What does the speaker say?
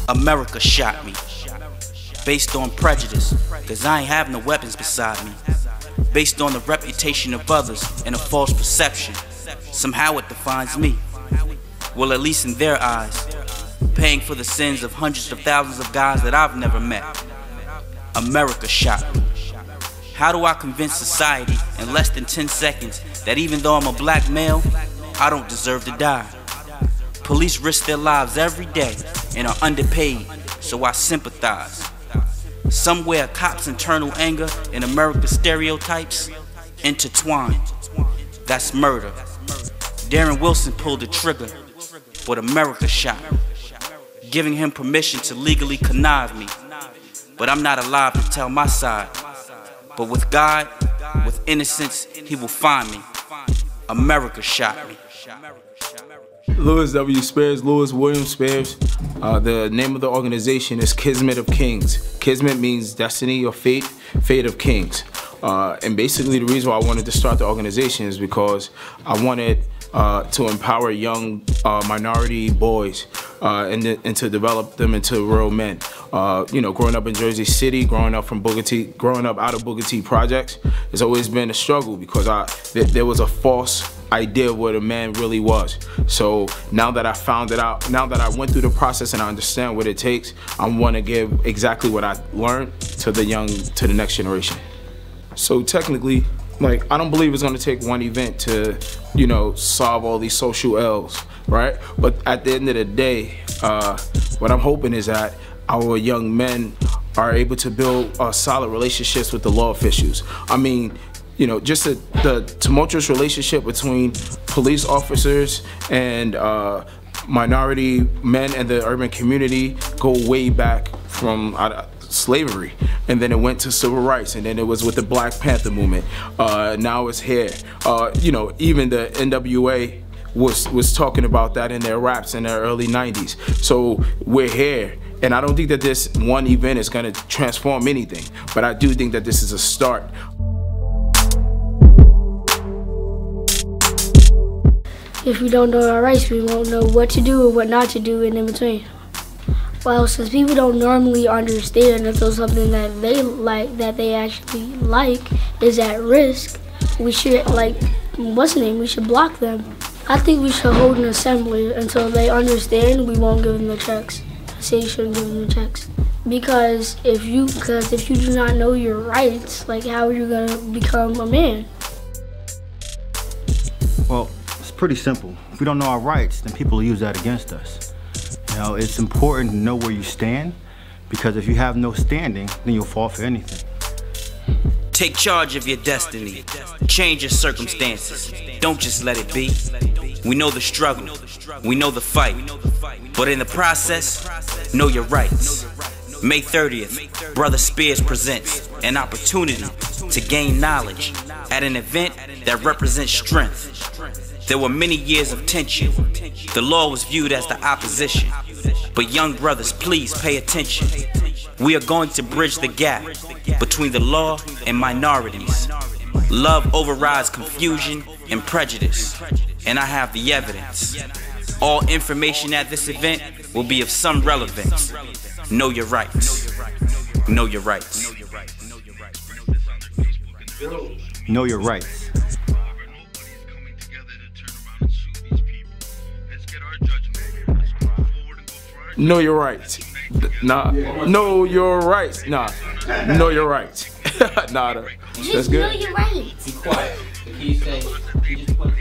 America shot me, based on prejudice, cause I ain't have no weapons beside me. Based on the reputation of others and a false perception, somehow it defines me. Well, at least in their eyes, paying for the sins of hundreds of thousands of guys that I've never met. America shot me. How do I convince society in less than 10 seconds that even though I'm a black male, I don't deserve to die? Police risk their lives every day and are underpaid, so I sympathize. Somewhere cops' internal anger and America's stereotypes intertwine. That's murder. Darren Wilson pulled the trigger, but America shot him, giving him permission to legally connive me. But I'm not alive to tell my side. But with God, with innocence, he will find me. America shot me. Louis W. Spears, Louis William Spears. The name of the organization is Kismet of Kings. Kismet means destiny or fate, fate of kings. And basically the reason why I wanted to start the organization is because I wanted to empower young minority boys and to develop them into real men. You know, growing up in Jersey City, growing up out of Booker T projects, it's always been a struggle because there was a false idea of what a man really was. So now that I found it out, now that I went through the process and I understand what it takes, I want to give exactly what I learned to the next generation. So technically, like, I don't believe it's gonna take one event to, you know, solve all these social ills, right? But at the end of the day, what I'm hoping is that our young men are able to build solid relationships with the law officials. I mean, you know, just the tumultuous relationship between police officers and minority men in the urban community go way back from slavery, and then it went to civil rights, and then it was with the Black Panther movement. Now it's here. You know, even the NWA was talking about that in their raps in the early 90s. So we're here, and I don't think that this one event is going to transform anything, but I do think that this is a start. If we don't know our rights, we won't know what to do and what not to do in between. Well, since people don't normally understand if there's something that they like, that they actually like, is at risk, we should, like, we should block them. I think we should hold an assembly until they understand we won't give them the checks. I say you shouldn't give them the checks. Because if you do not know your rights, like, how are you gonna become a man? Well, it's pretty simple. If we don't know our rights, then people will use that against us. You know, it's important to know where you stand, because if you have no standing, then you'll fall for anything. Take charge of your destiny. Change your circumstances. Don't just let it be. We know the struggle. We know the fight. But in the process, know your rights. May 30th, Brother Spears presents an opportunity to gain knowledge at an event that represents strength. There were many years of tension. The law was viewed as the opposition. But young brothers, please pay attention. We are going to bridge the gap between the law and minorities. Love overrides confusion and prejudice, and I have the evidence. All information at this event will be of some relevance. Know your rights. Know your rights. Know your rights. Know your rights. Nah. Know your rights. Nah. Know your rights. Nah. That's good. Know your rights. Be quiet. The key says, you just put